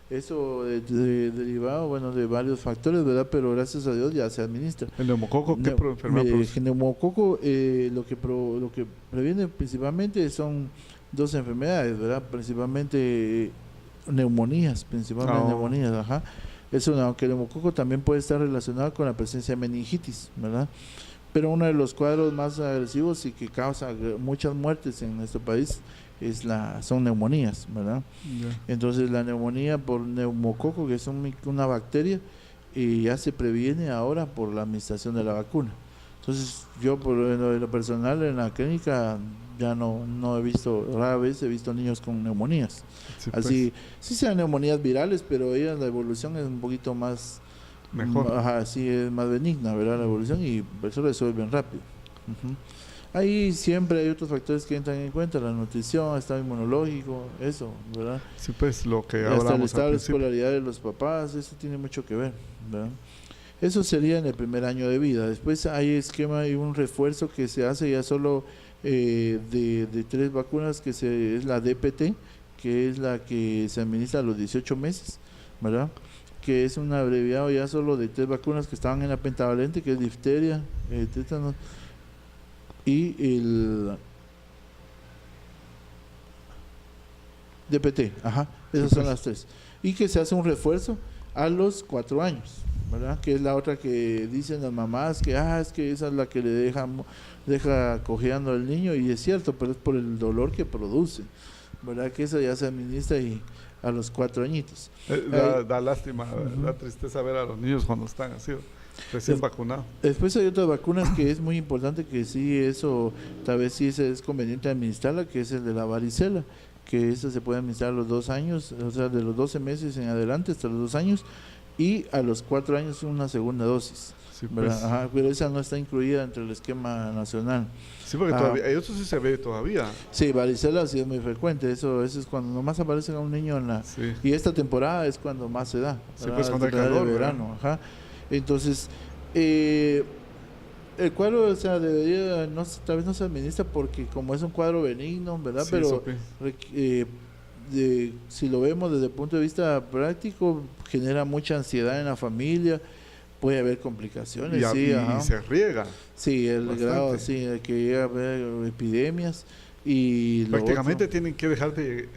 Eso derivado, bueno, de varios factores, ¿verdad? Pero gracias a Dios ya se administra. ¿El neumococo qué enfermedad produce? El neumococo lo que previene principalmente son 2 enfermedades, ¿verdad? Principalmente neumonías, neumonías, ajá. Eso, aunque el neumococo también puede estar relacionado con la presencia de meningitis, ¿verdad? Pero uno de los cuadros más agresivos y que causa muchas muertes en nuestro país son neumonías, ¿verdad? Yeah. Entonces la neumonía por neumococo, que es una bacteria, ya se previene ahora por la administración de la vacuna. Entonces yo por lo personal en la clínica ya no he visto, rara vez he visto niños con neumonías. Sí, Así, sí sean neumonías virales, pero ellas la evolución es un poquito más mejor. Ajá, sí, es más benigna, ¿verdad? La evolución y eso resuelven rápido. Ujú. Ahí siempre hay otros factores que entran en cuenta, la nutrición, el estado inmunológico, eso, ¿verdad? Sí, pues lo que Y hasta el hablamos al estado de principio. escolaridad de los papás, eso tiene mucho que ver, ¿verdad? Eso sería en el primer año de vida. Después hay esquema y un refuerzo que se hace ya solo de 3 vacunas, que es la DPT, que es la que se administra a los 18 meses, ¿verdad? Que es un abreviado ya solo de 3 vacunas que estaban en la pentavalente, que es difteria, tétanos y el DPT, ajá, esas Sí, son pues. las 3. Y que se hace un refuerzo a los 4 años, ¿verdad? Que es la otra que dicen las mamás que es que esa es la que le deja cojeando al niño, y es cierto, pero es por el dolor que produce, ¿verdad? Que esa ya se administra y a los 4 añitos. Da lástima, da tristeza ver a los niños cuando están así, recién vacunados. Después hay otras vacunas que es muy importante, que sí, eso tal vez sí es conveniente administrarla, que es el de la varicela, que esa se puede administrar a los 2 años, o sea, de los 12 meses en adelante hasta los 2 años, y a los 4 años una segunda dosis, Sí, ¿verdad? pues. Ajá, pero esa no está incluida entre el esquema nacional. Sí, porque todavía, eso sí se ve todavía. Sí, varicela sí es muy frecuente, eso es cuando nomás aparece a un niño en la... Sí. Y esta temporada es cuando más se da, Sí, ¿verdad? pues, cuando hay temporada de calor, verano, ajá. Entonces, el cuadro, o sea, debería, tal vez no se administra porque como es un cuadro benigno, ¿verdad? Sí, Pero supe. si lo vemos desde el punto de vista práctico, genera mucha ansiedad en la familia, puede haber complicaciones, sí, Y ajá. se riega. Sí, el bastante. grado, sí, de que llega a haber epidemias y lo Prácticamente otro, tienen que dejar de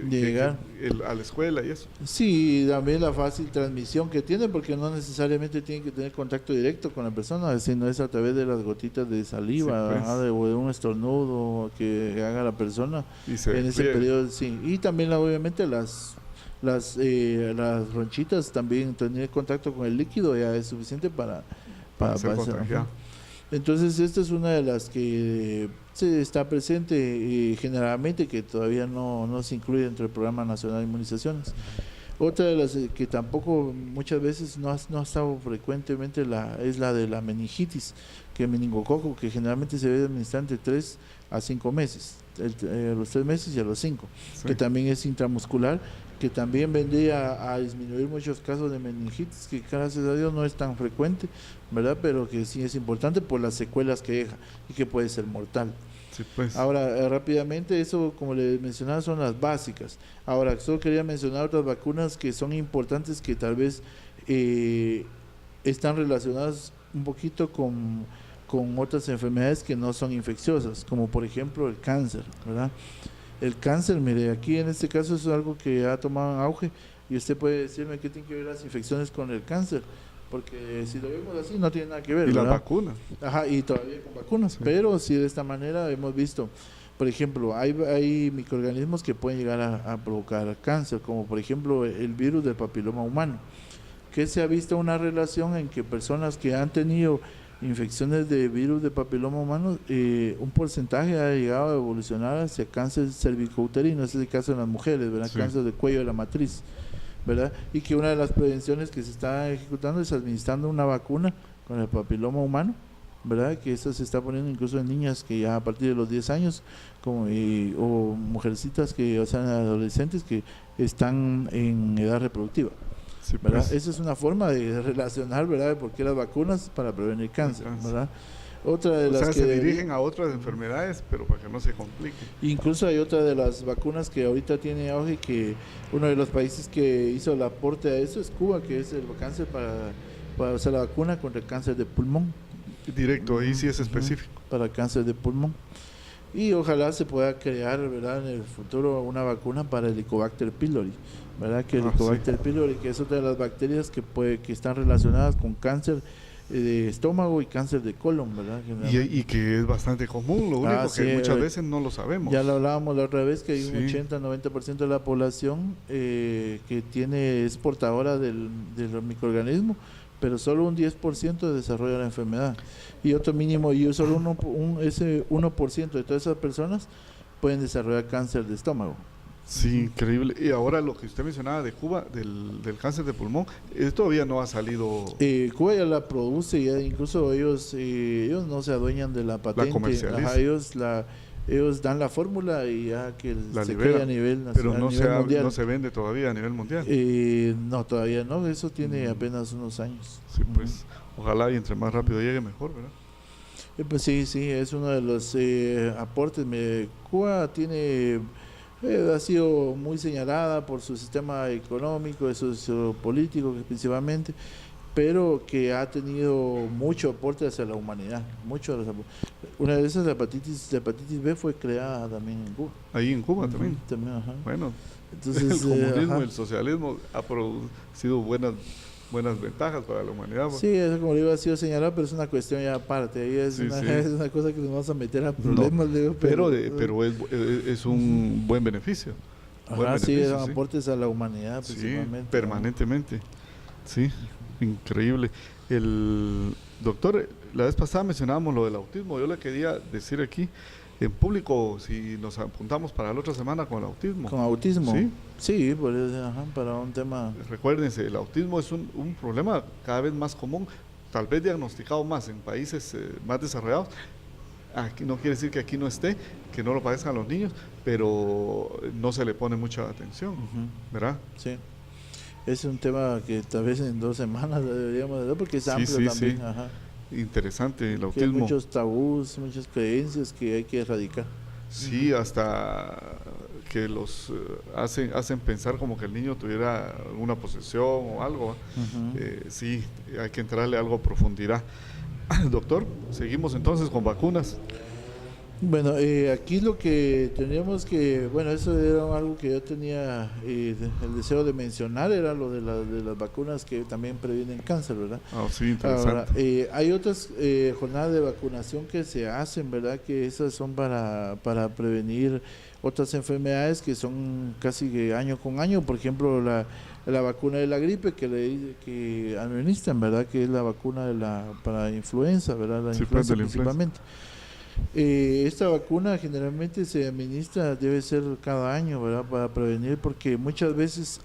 llegar. a la escuela y eso. Sí, también la fácil transmisión que tiene, porque no necesariamente tienen que tener contacto directo con la persona, sino es a través de las gotitas de saliva, Sí, pues. ajá, o de un estornudo que haga la persona Y se en ese riega. periodo, sí. Y también obviamente las ronchitas, también tener contacto con el líquido ya es suficiente para ser hacer, contagiado. ajá. Entonces esta es una de las que se está presente y generalmente que todavía no se incluye dentro del Programa Nacional de Inmunizaciones. Otra de las que tampoco muchas veces no ha estado frecuentemente es la de la meningitis, que el meningococo, que generalmente se debe administrar entre 3 a 5 meses, a los 3 meses y a los 5, Sí. que también es intramuscular, que también vendría a disminuir muchos casos de meningitis, que gracias a Dios no es tan frecuente, ¿verdad? Pero que sí es importante por las secuelas que deja y que puede ser mortal. Sí, pues. Ahora, rápidamente, eso como les mencionaba son las básicas. Ahora, solo quería mencionar otras vacunas que son importantes, que tal vez están relacionadas un poquito con otras enfermedades que no son infecciosas, como por ejemplo el cáncer, ¿verdad? El cáncer, mire, aquí en este caso es algo que ha tomado auge, y usted puede decirme qué tiene que ver las infecciones con el cáncer, porque si lo vemos así no tiene nada que ver, Y las ¿verdad? vacunas. Ajá, y todavía con vacunas, Sí. pero sí de esta manera hemos visto, por ejemplo, hay microorganismos que pueden llegar a provocar cáncer, como por ejemplo el virus del papiloma humano, que se ha visto una relación en que personas que han tenido infecciones de virus de papiloma humano, un porcentaje ha llegado a evolucionar hacia cáncer cervicouterino, ese es el caso en las mujeres, ¿verdad? Sí. Cáncer del cuello de la matriz, ¿verdad? Y que una de las prevenciones que se está ejecutando es administrando una vacuna con el papiloma humano, ¿verdad? Que esta se está poniendo incluso en niñas que ya a partir de los 10 años, o mujercitas o sean adolescentes que están en edad reproductiva. Sí, ¿Verdad? pues. Esa es una forma de relacionar, ¿verdad? De por qué las vacunas para prevenir cáncer, ¿verdad? Otra de O las sea, que se dirigen a otras enfermedades, pero para que no se complique. incluso hay otra de las vacunas que ahorita tiene auge, que uno de los países que hizo el aporte a eso es Cuba, que es el cáncer para hacer la vacuna contra el cáncer de pulmón. Directo, ahí sí es específico. Para cáncer de pulmón. Y ojalá se pueda crear, ¿verdad?, en el futuro una vacuna para el Helicobacter pylori, ¿verdad? Que el Helicobacter pylori, que es otra de las bacterias que están relacionadas con cáncer de estómago y cáncer de colon, ¿verdad? Y que es bastante común, lo único sí, que muchas veces no lo sabemos. Ya lo hablábamos la otra vez, que hay un Sí. 80-90% de la población que es portadora del microorganismo, pero solo un 10% desarrolla la enfermedad. Y otro mínimo, y solo ese 1% de todas esas personas pueden desarrollar cáncer de estómago. Sí, increíble. Y ahora lo que usted mencionaba de Cuba, del cáncer de pulmón, todavía no ha salido. Cuba ya la produce, ya incluso ellos no se adueñan de la patente. La comercializan. Ajá, ellos dan la fórmula y ya que la se libera, quede a nivel nacional. pero mundial. No se vende todavía a nivel mundial. No, todavía no, eso tiene apenas unos años. Sí, pues ojalá y entre más rápido llegue mejor, ¿verdad? Pues sí, es uno de los aportes. Cuba tiene... ha sido muy señalada por su sistema económico, sociopolítico principalmente, pero que ha tenido mucho aporte hacia la humanidad. Una de esas, la hepatitis B, fue creada también en Cuba. Ahí en Cuba también. También, ajá. Bueno, entonces, el comunismo, el socialismo ha producido buenas ventajas para la humanidad. Sí, eso, como digo, ha sido señalado, pero es una cuestión ya aparte. Ahí es una cosa que nos vamos a meter a problemas. No, digo, pero es un buen beneficio. Ajá, son aportes a la humanidad principalmente. Sí, permanentemente. Sí, increíble. El doctor, la vez pasada mencionábamos lo del autismo. Yo le quería decir aquí, en público, si nos apuntamos para la otra semana con el autismo. ¿Con autismo? Sí, para un tema. Recuérdense, el autismo es un problema cada vez más común, tal vez diagnosticado más en países más desarrollados. Aquí no quiere decir que aquí no esté, que no lo padezcan los niños, pero no se le pone mucha atención, ¿verdad? Sí. Es un tema que tal vez en 2 semanas deberíamos ver, porque es amplio también. Sí. Ajá. Interesante el autismo. Hay muchos tabús, muchas creencias que hay que erradicar. Sí, hasta que los hacen pensar como que el niño tuviera alguna posesión o algo. Sí, hay que entrarle algo a profundidad. Doctor, seguimos entonces con vacunas. Bueno, aquí lo que teníamos eso era algo que yo tenía el deseo de mencionar, era lo de las vacunas que también previenen cáncer, ¿verdad? Sí, interesante. Ahora, hay otras jornadas de vacunación que se hacen, ¿verdad? Que esas son para prevenir otras enfermedades que son casi año con año. Por ejemplo, la vacuna de la gripe que administran, ¿verdad? Que es la vacuna para influenza, ¿verdad? La influenza principalmente. Esta vacuna generalmente se administra, debe ser cada año, ¿verdad? Para prevenir, porque muchas veces,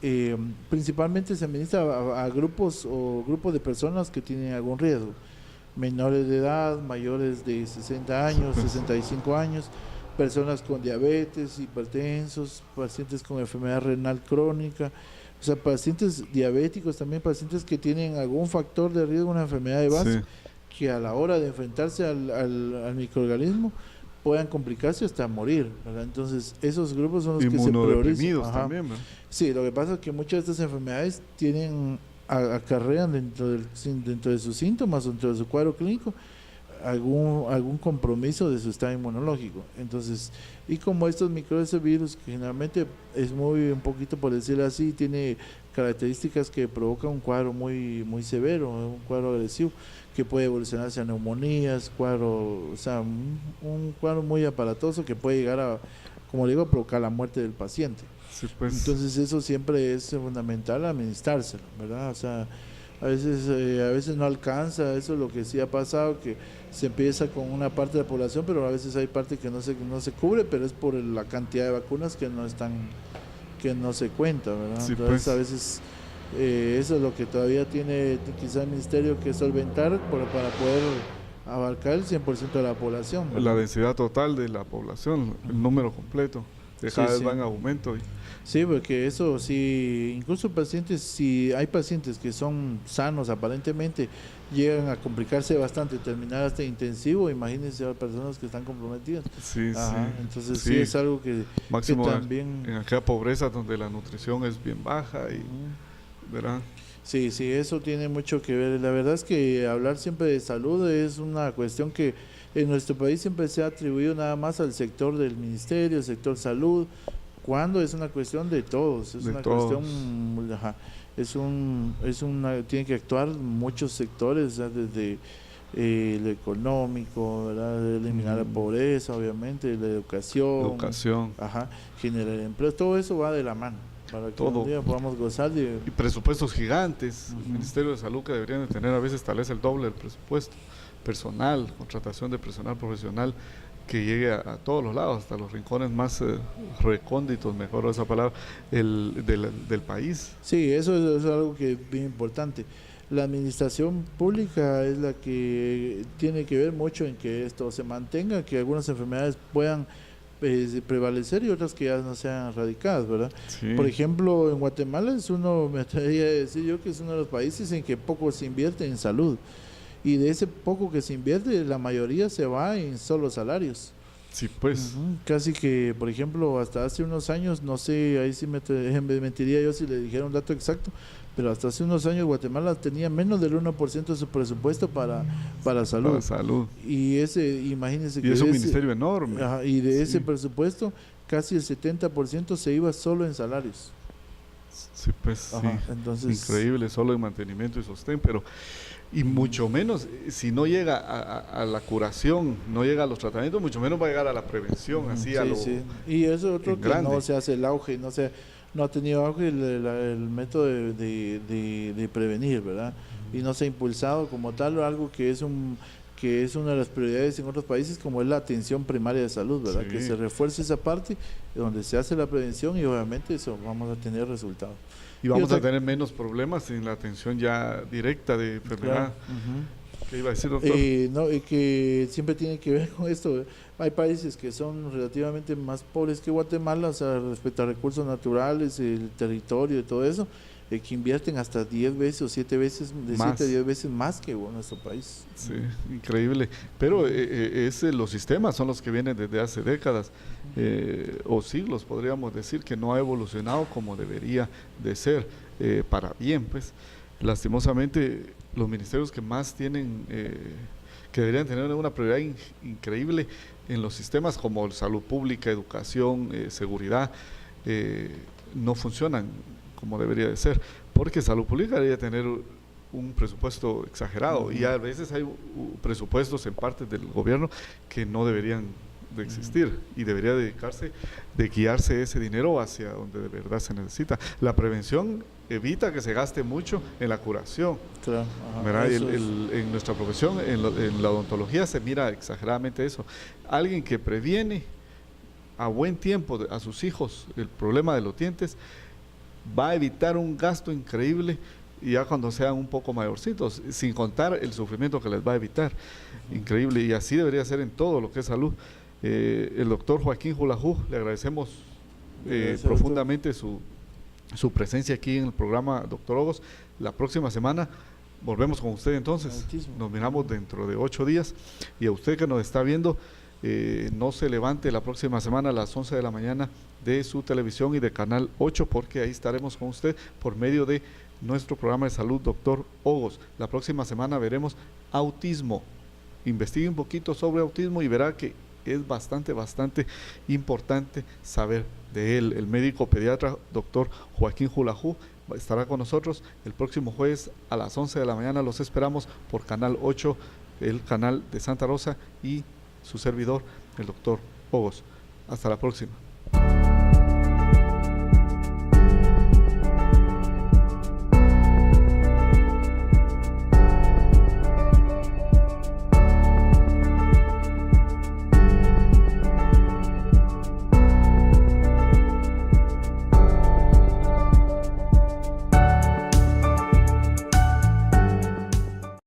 principalmente se administra a grupos de personas que tienen algún riesgo, menores de edad, mayores de 60 años, 65 años, personas con diabetes, hipertensos, pacientes con enfermedad renal crónica, o sea, pacientes diabéticos, también pacientes que tienen algún factor de riesgo, una enfermedad de base. Que a la hora de enfrentarse al microorganismo puedan complicarse hasta morir, ¿verdad? Entonces esos grupos son los que se priorizan. También, ¿no? Sí, lo que pasa es que muchas de estas enfermedades acarrean dentro de sus síntomas, dentro de su cuadro clínico, algún compromiso de su estado inmunológico. Entonces, y como estos virus que generalmente es un poquito, por decirlo así, tiene características que provocan un cuadro muy severo, un cuadro agresivo, que puede evolucionar hacia neumonías, un cuadro muy aparatoso que puede llegar a, como digo, a provocar la muerte del paciente. Sí, pues. Entonces eso siempre es fundamental administrárselo, ¿verdad? O sea, a veces no alcanza, eso es lo que sí ha pasado, que se empieza con una parte de la población, pero a veces hay parte que no se cubre, pero es por la cantidad de vacunas que no se cuenta, ¿verdad? Sí, entonces pues. A veces eso es lo que todavía tiene quizá el ministerio que solventar para poder abarcar el 100% de la población, ¿verdad? La densidad total de la población, el número completo, cada vez va en aumento. Sí, porque eso sí, incluso si hay pacientes que son sanos aparentemente, llegan a complicarse bastante, terminar hasta intensivo, imagínense a personas que están comprometidas. Entonces sí es algo que también... En aquella pobreza donde la nutrición es bien baja y... ¿verdad? Sí, eso tiene mucho que ver. La verdad es que hablar siempre de salud es una cuestión que en nuestro país siempre se ha atribuido nada más al sector del ministerio, el sector salud, cuando es una cuestión de todos, tiene que actuar muchos sectores, ¿verdad? Desde lo económico, ¿verdad? Eliminar la pobreza, obviamente, la educación, generar empleo, todo eso va de la mano. para que todo. un día podamos gozar de... Y presupuestos gigantes. El Ministerio de Salud, que deberían de tener a veces tal vez el doble del presupuesto. Personal, contratación de personal profesional que llegue a todos los lados, hasta los rincones más recónditos, mejor esa palabra, del país. Sí, eso es algo que es bien importante. La administración pública es la que tiene que ver mucho en que esto se mantenga, que algunas enfermedades puedan prevalecer y otras que ya no sean erradicadas, ¿verdad? Sí. Por ejemplo, en Guatemala me atrevería a decir yo que es uno de los países en que poco se invierte en salud. Y de ese poco que se invierte, la mayoría se va en solo salarios. Sí, pues. Casi que, por ejemplo, hasta hace unos años, no sé, ahí sí me mentiría yo si le dijera un dato exacto, pero hasta hace unos años Guatemala tenía menos del 1% de su presupuesto para salud. Para salud. Y imagínense que es un ministerio enorme. Y de ese presupuesto, casi el 70% se iba solo en salarios. Sí, pues, entonces, increíble, solo en mantenimiento y sostén, pero y mucho menos, si no llega a la curación, no llega a los tratamientos, mucho menos va a llegar a la prevención, así a lo Y eso es otro que grande. no se hace el auge, no ha tenido auge el método de prevenir, ¿verdad? Y no se ha impulsado como tal algo que es una de las prioridades en otros países, como es la atención primaria de salud, ¿verdad? Sí. Que se refuerce esa parte donde se hace la prevención y obviamente eso vamos a tener resultados. Y vamos a tener menos problemas en la atención ya directa de enfermedad. Claro. ¿Qué iba a decir, doctor? Que siempre tiene que ver con esto. Hay países que son relativamente más pobres que Guatemala, o sea, respecto a recursos naturales, el territorio y todo eso, que invierten hasta 10 veces o 7 veces, de 7 a 10 veces más que nuestro país. Sí, increíble. Pero los sistemas son los que vienen desde hace décadas o siglos, podríamos decir, que no ha evolucionado como debería de ser, para bien, pues. Lastimosamente, los ministerios que más tienen, que deberían tener una prioridad increíble en los sistemas como salud pública, educación, seguridad, no funcionan como debería de ser, porque salud pública debería tener un presupuesto exagerado y a veces hay presupuestos en partes del gobierno que no deberían de existir y debería de guiarse ese dinero hacia donde de verdad se necesita. La prevención evita que se gaste mucho en la curación. Claro, en nuestra profesión, en la odontología se mira exageradamente eso. Alguien que previene a buen tiempo a sus hijos el problema de los dientes va a evitar un gasto increíble y ya cuando sean un poco mayorcitos, sin contar el sufrimiento que les va a evitar. Increíble, y así debería ser en todo lo que es salud. El doctor Joaquín Julajú, le agradecemos profundamente su presencia aquí en el programa Doctor Hogos. La próxima semana volvemos con usted entonces. Nos miramos dentro de 8 días y a usted que nos está viendo, no se levante la próxima semana a las 11 de la mañana de su televisión y de Canal 8, porque ahí estaremos con usted por medio de nuestro programa de salud Doctor Hogos. La próxima semana veremos autismo. Investigue un poquito sobre autismo y verá que es bastante importante saber de él. El médico pediatra doctor Joaquín Julajú estará con nosotros el próximo jueves a las 11 de la mañana. Los esperamos por Canal 8, el canal de Santa Rosa, y su servidor, el doctor Hogos. Hasta la próxima.